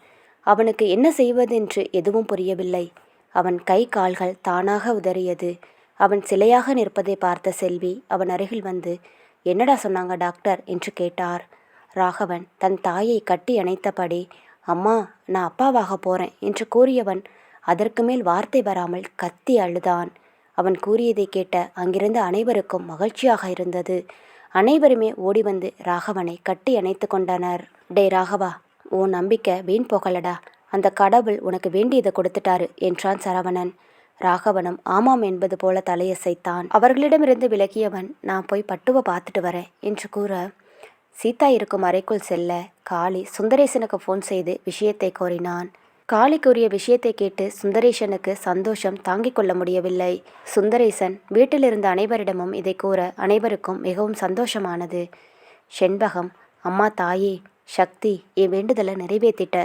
அவனுக்கு என்ன செய்வதென்று எதுவும் புரியவில்லை. அவன் கை கால்கள் தானாக உதறியது. அவன் சிலையாக நிற்பதை பார்த்த செல்வி அவன் அருகில் வந்து, என்னடா சொன்னாங்க டாக்டர் என்று கேட்டார். ராகவன் தன் தாயை கட்டி அணைத்தபடி, அம்மா, நான் அப்பாவாக போகிறேன் என்று கூறியவன் அதற்கு மேல் வார்த்தை வராமல் கத்தி அழுதான். அவன் கூறியதை கேட்ட அங்கிருந்த அனைவருக்கும் மகிழ்ச்சியாக இருந்தது. அனைவருமே ஓடி வந்து ராகவனை கட்டி அணைத்து கொண்டனர். டே ராகவா, உன் நம்பிக்கை வீண் போகலடா, அந்த கடவுள் உனக்கு வேண்டியதை கொடுத்துட்டாரு என்றான் சரவணன். ராகவனும் ஆமாம் என்பது போல தலையசைத்தான். அவர்களிடமிருந்து விலகியவன், நான் போய் பட்டுவை பார்த்துட்டு வரேன் என்று கூற சீதா இருக்கும் அறைக்குள் செல்ல காளி சுந்தரேசனுக்கு ஃபோன் செய்து விஷயத்தை கோரினான். காளி கூறிய விஷயத்தை கேட்டு சுந்தரேசனுக்கு சந்தோஷம் தாங்கிக் கொள்ள முடியவில்லை. சுந்தரேசன் வீட்டில் இருந்த அனைவரிடமும் இதை கூற அனைவருக்கும் மிகவும் சந்தோஷமானது. செண்பகம், அம்மா தாயே, சக்தி, என் வேண்டுதலை நிறைவேற்றிட்ட.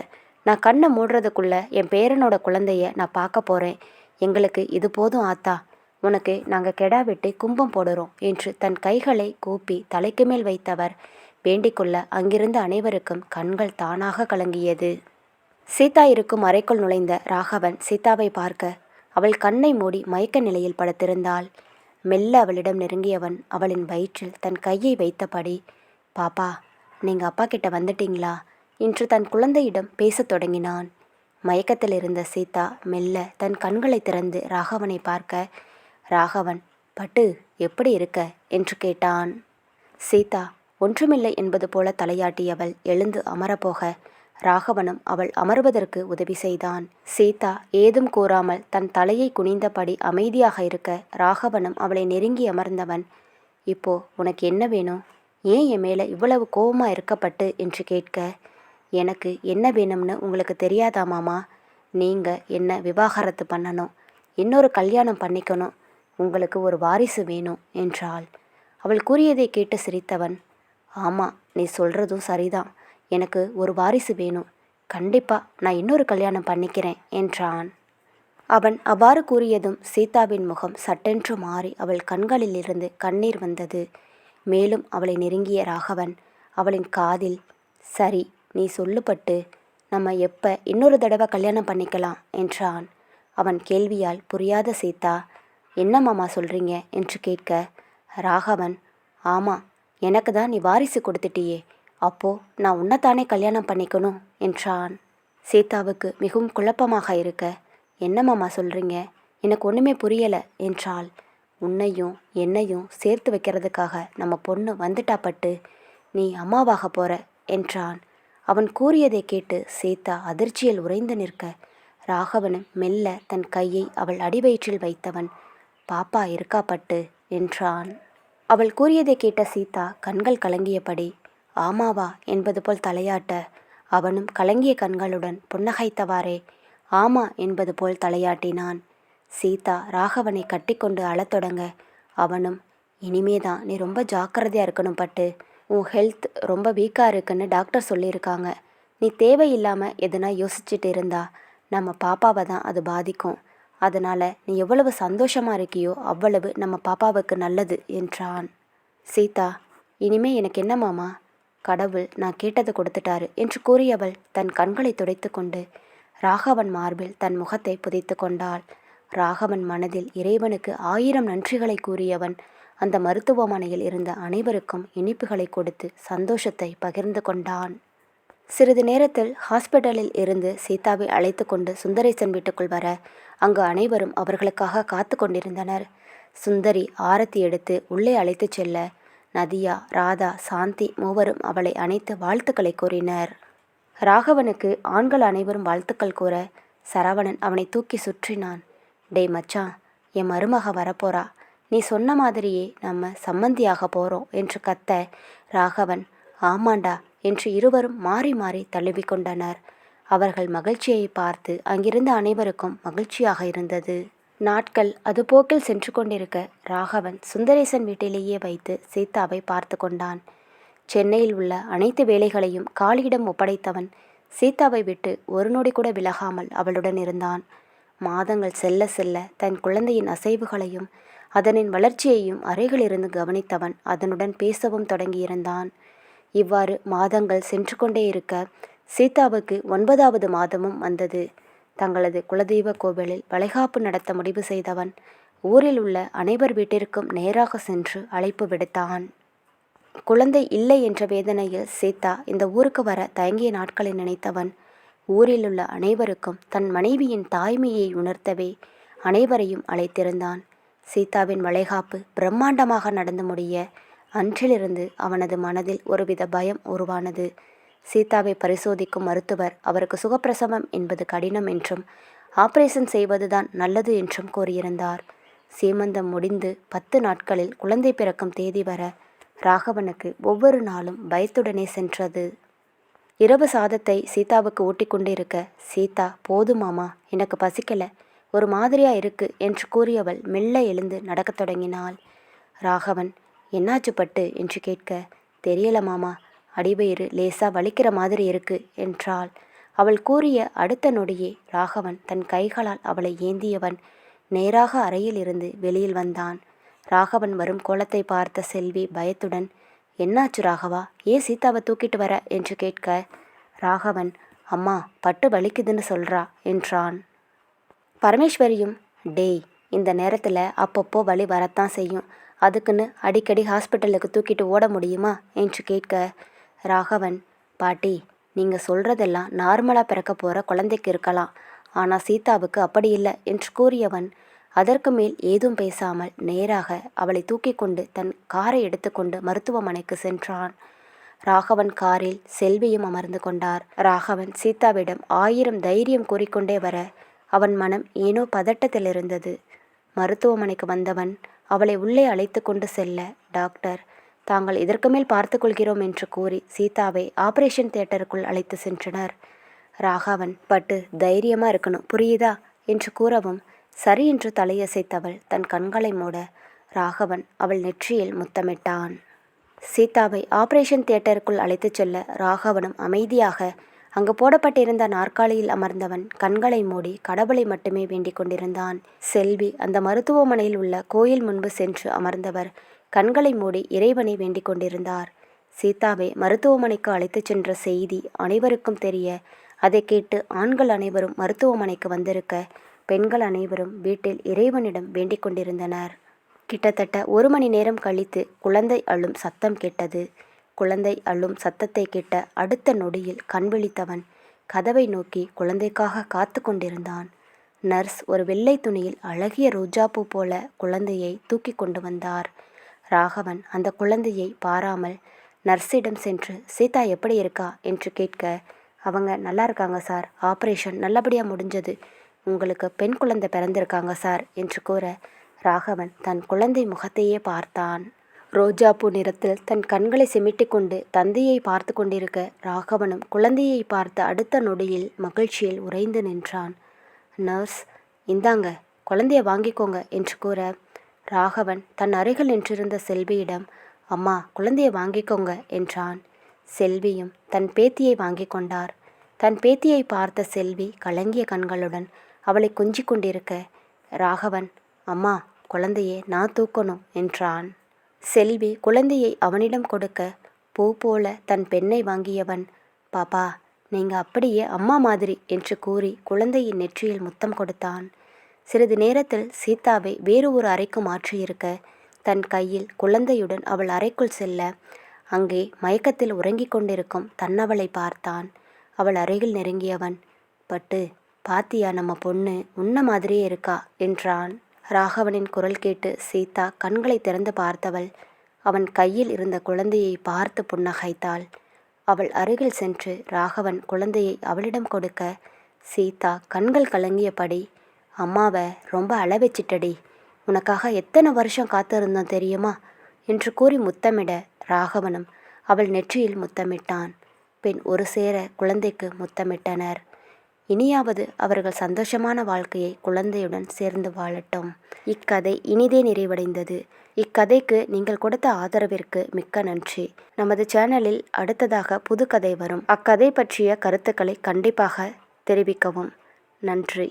நான் கண்ணை மூடுறதுக்குள்ள என் பேரனோட குழந்தைய நான் பார்க்க போகிறேன். எங்களுக்கு இது போதும் ஆத்தா, உனக்கு நாங்கள் கெடா வெட்டி கும்பம் போடுறோம் என்று தன் கைகளை கூப்பி தலைக்கு மேல் வைத்தவர் வேண்டிக்கொள்ள அங்கிருந்த அனைவருக்கும் கண்கள் தானாக கலங்கியது. சீதா இருக்கும் அறைக்குள் நுழைந்த ராகவன் சீதாவை பார்க்க அவள் கண்ணை மூடி மயக்க நிலையில் படுத்திருந்தாள். மெல்ல அவளிடம் நெருங்கியவன் அவளின் வயிற்றில் தன் கையை வைத்தபடி, பாப்பா, நீங்கள் அப்பா கிட்ட வந்துட்டீங்களா என்று தன் குழந்தையிடம் பேசத் தொடங்கினான். மயக்கத்தில் இருந்த சீதா மெல்ல தன் கண்களை திறந்து ராகவனை பார்க்க ராகவன், பட்டு எப்படி இருக்க என்று கேட்டான். சீதா ஒன்றுமில்லை என்பது போல தலையாட்டியவள் எழுந்து அமரப்போக ராகவனும் அவள் அமர்வதற்கு உதவி செய்தான். சீதா ஏதும் கூறாமல் தன் தலையை குனிந்தபடி அமைதியாக இருக்க ராகவனும் அவளை நெருங்கி அமர்ந்தவன், இப்போ உனக்கு என்ன வேணும்? ஏன் என் மேலே இவ்வளவு கோபமாக இருக்கப்பட்டு என்று கேட்க, எனக்கு என்ன வேணும்னு உங்களுக்கு தெரியாதா மாமா? நீங்கள் என்ன விவாகரத்து பண்ணணும், இன்னொரு கல்யாணம் பண்ணிக்கணும், உங்களுக்கு ஒரு வாரிசு வேணும் என்றாள். அவள் கூறியதை கேட்டு சிரித்தவன், ஆமாம், நீ சொல்கிறதும் சரிதான், எனக்கு ஒரு வாரிசு வேணும், கண்டிப்பாக நான் இன்னொரு கல்யாணம் பண்ணிக்கிறேன் என்றான். அவன் அவ்வாறு கூறியதும் சீதாவின் முகம் சட்டென்று மாறி அவள் கண்களிலிருந்து கண்ணீர் வந்தது. மேலும் அவளை நெருங்கிய ராகவன் அவளின் காதில், சரி, நீ சொல்லுப்பட்டு, நம்ம எப்போ இன்னொரு தடவை கல்யாணம் பண்ணிக்கலாம் என்றான். அவன் கேள்வியால் புரியாத சீதா, என்ன மாமா சொல்கிறீங்க என்று கேட்க ராகவன், ஆமாம், எனக்கு தான் நீ வாரிசு கொடுத்துட்டியே, அப்போது நான் உன்னைத்தானே கல்யாணம் பண்ணிக்கணும் என்றான். சீதாவுக்கு மிகவும் குழப்பமாக இருக்க, என்ன மாமா சொல்கிறீங்க, எனக்கு ஒன்றுமே புரியலை என்றாள். உன்னையும் என்னையும் சேர்த்து வைக்கிறதுக்காக நம்ம பொண்ணு வந்துட்டா பட்டு, நீ அம்மாவாக போற என்றான். அவன் கூறியதை கேட்டு சீதா அதிர்ச்சியில் உறைந்து நிற்க, ராகவனும் மெல்ல தன் கையை அவள் அடிவயிற்றில் வைத்தவன், பாப்பா இருக்கா பட்டு என்றான். அவள் கூறியதை கேட்ட சீதா கண்கள் கலங்கியபடி ஆமாவா என்பது போல் தலையாட்ட, அவனும் கலங்கிய கண்களுடன் புன்னகைத்தவாறே ஆமா என்பது போல் தலையாட்டினான். சீதா ராகவனை கட்டிக்கொண்டு அழத் தொடங்க, அவனும் இனிமேதான் நீ ரொம்ப ஜாக்கிரதையாக இருக்கணும் பட்டு, உன் ஹெல்த் ரொம்ப வீக்காக இருக்குன்னு டாக்டர் சொல்லியிருக்காங்க. நீ தேவையில்லாமல் எதுனா யோசிச்சுட்டு இருந்தா நம்ம பாப்பாவை தான் அது பாதிக்கும். அதனால் நீ எவ்வளவு சந்தோஷமாக இருக்கியோ அவ்வளவு நம்ம பாப்பாவுக்கு நல்லது என்றான். சீதா, இனிமே எனக்கு என்ன மாமா, கடவுள் நான் கேட்டதை கொடுத்துட்டாரு என்று கூறியவள் தன் கண்களை துடைத்து கொண்டு ராகவன் மார்பில் தன் முகத்தை புதைத்து கொண்டாள். ராகவன் மனதில் இறைவனுக்கு 1000 நன்றிகளை கூறியவன் அந்த மருத்துவமனையில் இருந்த அனைவருக்கும் இனிப்புகளை கொடுத்து சந்தோஷத்தை பகிர்ந்து கொண்டான். சிறிது நேரத்தில் ஹாஸ்பிட்டலில் இருந்து சீதாவை அழைத்து கொண்டு சுந்தரேசன் வீட்டுக்குள் வர அங்கு அனைவரும் அவர்களுக்காக காத்து கொண்டிருந்தனர். சுந்தரி ஆரத்தி எடுத்து உள்ளே அழைத்து செல்ல நதியா, ராதா, சாந்தி மூவரும் அவளை அணைத்து வாழ்த்துக்களை கூறினர். ராகவனுக்கு ஆண்கள் அனைவரும் வாழ்த்துக்கள் கூற சரவணன் அவனை தூக்கி சுற்றினான். டேய் மச்சான், என் மருமக வரப்போறா, நீ சொன்ன மாதிரியே நம்ம சம்மந்தியாக போகிறோம் என்று கத்த ராகவன் ஆமாண்டா என்று இருவரும் மாறி மாறி தழுவிக்கொண்டனர். அவர்கள் மகிழ்ச்சியை பார்த்து அங்கிருந்த அனைவருக்கும் மகிழ்ச்சியாக இருந்தது. நாட்கள் அதுபோக்கில் சென்று கொண்டிருக்க ராகவன் சுந்தரேசன் வீட்டிலேயே வைத்து சீதாவை பார்த்து கொண்டான். சென்னையில் உள்ள அனைத்து வேலைகளையும் காளியிடம் ஒப்படைத்தவன் சீதாவை விட்டு ஒரு நொடி கூட விலகாமல் அவளுடன் இருந்தான். மாதங்கள் செல்ல செல்ல தன் குழந்தையின் அசைவுகளையும் அதனின் வளர்ச்சியையும் அருகிலிருந்து கவனித்தவன் அதனுடன் பேசவும் தொடங்கியிருந்தான். இவ்வாறு மாதங்கள் சென்று கொண்டே இருக்க சீதாவுக்கு 9வது மாதமும் வந்தது. தங்களது குலதெய்வ கோவிலில் வளைகாப்பு நடத்த முடிவு செய்தவன் ஊரில் உள்ள அனைவர் வீட்டிற்கும் நேராக சென்று அழைப்பு விடுத்தான். குழந்தை இல்லை என்ற வேதனையில் சீதா இந்த ஊருக்கு வர தயங்கிய நாட்களை நினைத்தவன் ஊரில் உள்ள அனைவருக்கும் தன் மனைவியின் தாய்மையை உணர்த்தவே அனைவரையும் அழைத்திருந்தான். சீதாவின் வளைகாப்பு பிரம்மாண்டமாக நடந்து முடிய அன்றிலிருந்து அவனது மனதில் ஒருவித பயம் உருவானது. சீதாவை பரிசோதிக்கும் மருத்துவர் அவருக்கு சுகப்பிரசவம் என்பது கடினம் என்றும் ஆபரேஷன் செய்வதுதான் நல்லது என்றும் கூறியிருந்தார். சீமந்தம் முடிந்து 10 நாட்களில் குழந்தை பிறக்கும் தேதி வர ராகவனுக்கு ஒவ்வொரு நாளும் பயத்துடனே சென்றது. இரவு சாதத்தை சீதாவுக்கு ஊட்டிக்கொண்டு இருக்க சீதா போதும் மாமா, எனக்கு பசிக்கல, ஒரு மாதிரியா இருக்கு என்று கூறியவள் மெல்ல எழுந்து நடக்கத் தொடங்கினாள். ராகவன் என்னாச்சு பட்டு என்று கேட்க தெரியல மாமா, அடிவயிறு லேசா வலிக்கிற மாதிரி இருக்கு என்றாள். அவள் கூறிய அடுத்த நொடியே ராகவன் தன் கைகளால் அவளை ஏந்தியவன் நேராக அறையில் இருந்து வெளியில் வந்தான். ராகவன் வரும் கோலத்தை பார்த்த செல்வி பயத்துடன் என்னாச்சு ராகவா, ஏன் சீதாவை தூக்கிட்டு வர என்று கேட்க ராகவன் அம்மா பட்டு வலிக்குதுன்னு சொல்றா என்றான். பரமேஸ்வரியும் டேய், இந்த நேரத்தில் அப்பப்போ வலி வரத்தான் செய்யும், அதுக்குன்னு அடிக்கடி ஹாஸ்பிட்டலுக்கு தூக்கிட்டு ஓட முடியுமா என்று கேட்க ராகவன் பாட்டி, நீங்கள் சொல்கிறதெல்லாம் நார்மலாக பிறக்க போகிற குழந்தைக்கு இருக்கலாம், ஆனால் சீதாவுக்கு அப்படி இல்லை என்று கூறியவன் அதற்கு மேல் ஏதும் பேசாமல் நேராக அவளை தூக்கி கொண்டு தன் காரை எடுத்துக்கொண்டு மருத்துவமனைக்கு சென்றான். ராகவன் காரில் செல்வியும் அமர்ந்து கொண்டார். ராகவன் சீதாவிடம் 1000 தைரியம் கூறிக்கொண்டே வர அவன் மனம் ஏனோ பதட்டத்தில் இருந்தது. மருத்துவமனைக்கு வந்தவன் அவளை உள்ளே அழைத்து கொண்டு செல்ல டாக்டர் தாங்கள் இதற்கு மேல் பார்த்து கொள்கிறோம் என்று கூறி சீதாவை ஆபரேஷன் தியேட்டருக்குள் அழைத்து சென்றனர். ராகவன் பட்டு தைரியமாக இருக்கணும் புரியுதா என்று கூறவும் சரி என்று தலையசைத்தவள் தன் கண்களை மூட ராகவன் அவள் நெற்றியில் முத்தமிட்டான். சீதாவை ஆபரேஷன் தியேட்டருக்குள் அழைத்துச் செல்ல ராகவனும் அமைதியாக அங்கு போடப்பட்டிருந்த நாற்காலியில் அமர்ந்தவன் கண்களை மூடி கடவுளை மட்டுமே வேண்டிக் கொண்டிருந்தான். செல்வி அந்த மருத்துவமனையில் உள்ள கோயில் முன்பு சென்று அமர்ந்தவர் கண்களை மூடி இறைவனை வேண்டிக் கொண்டிருந்தார். சீதாவை மருத்துவமனைக்கு அழைத்துச் சென்ற செய்தி அனைவருக்கும் தெரிய அதை கேட்டு ஆண்கள் அனைவரும் மருத்துவமனைக்கு வந்திருக்க பெண்கள் அனைவரும் வீட்டில் இறைவனிடம் வேண்டிக் கொண்டிருந்தனர். கிட்டத்தட்ட 1 மணி நேரம் கழித்து குழந்தை அழும் சத்தம் கேட்டது. குழந்தை அழும் சத்தத்தை கேட்ட அடுத்த நொடியில் கண் விழித்தவன் கதவை நோக்கி குழந்தைக்காக காத்து கொண்டிருந்தான். நர்ஸ் ஒரு வெள்ளை துணியில் அழகிய ரோஜாப்பூ போல குழந்தையை தூக்கி கொண்டு வந்தார். ராகவன் அந்த குழந்தையை பாராமல் நர்ஸிடம் சென்று சீதா எப்படி இருக்கா என்று கேட்க, அவங்க நல்லா இருக்காங்க சார், ஆப்ரேஷன் நல்லபடியாக முடிஞ்சது, உங்களுக்கு பெண் குழந்தை பிறந்திருக்காங்க சார் என்று கூற, ராகவன் தன் குழந்தை முகத்தையே பார்த்தான். ரோஜாப்பூ நிறத்தில் தன் கண்களை சிமிட்டி கொண்டு தந்தையை பார்த்து கொண்டிருக்க, ராகவனும் குழந்தையை பார்த்த அடுத்த நொடியில் மகிழ்ச்சியில் உறைந்து நின்றான். நர்ஸ், இந்தாங்க குழந்தைய வாங்கிக்கோங்க என்று கூற, ராகவன் தன் அருகில் நின்றிருந்த செல்வியிடம், அம்மா குழந்தைய வாங்கிக்கோங்க என்றான். செல்வியும் தன் பேத்தியை வாங்கி கொண்டார். தன் பேத்தியை பார்த்த செல்வி கலங்கிய கண்களுடன் அவளை கொஞ்சிக் கொண்டிருக்க, ராகவன், அம்மா குழந்தையை நான் தூக்கணும் என்றான். செல்வி குழந்தையை அவனிடம் கொடுக்க, பூ போல தன் பெண்ணை வாங்கியவன், பாப்பா நீங்க அப்படியே அம்மா மாதிரி என்று கூறி குழந்தையின் நெற்றியில் முத்தம் கொடுத்தான். சிறிது நேரத்தில் சீதாவை வேறு ஒரு அறைக்கு மாற்றியிருக்க, தன் கையில் குழந்தையுடன் அவள் அறைக்குள் செல்ல, அங்கே மயக்கத்தில் உறங்கிக் கொண்டிருக்கும் தன்னவளை பார்த்தான். அவள் அருகில் நெருங்கியவன், பட்டு பாத்தியா நம்ம பொண்ணு உன்ன மாதிரியே இருக்கா என்றான். ராகவனின் குரல் கேட்டு சீதா கண்களை திறந்து பார்த்தவள் அவன் கையில் இருந்த குழந்தையை பார்த்து புன்னகைத்தாள். அவள் அருகில் சென்று ராகவன் குழந்தையை அவளிடம் கொடுக்க, சீதா கண்கள் கலங்கியபடி, அம்மாவை ரொம்ப அளவச்சிட்டடி, உனக்காக எத்தனை வருஷம் காத்திருந்தோம் தெரியுமா என்று கூறி முத்தமிட, ராகவனும் அவள் நெற்றியில் முத்தமிட்டான். பின் ஒரு சேர குழந்தைக்கு முத்தமிட்டனர். இனியாவது அவர்கள் சந்தோஷமான வாழ்க்கையை குழந்தையுடன் சேர்ந்து வாழட்டும். இக்கதை இனிதே நிறைவடைந்தது. இக்கதைக்கு நீங்கள் கொடுத்த ஆதரவிற்கு மிக்க நன்றி. நமது சேனலில் அடுத்ததாக புது கதை வரும். அக்கதை பற்றிய கருத்துக்களை கண்டிப்பாக தெரிவிக்கவும். நன்றி.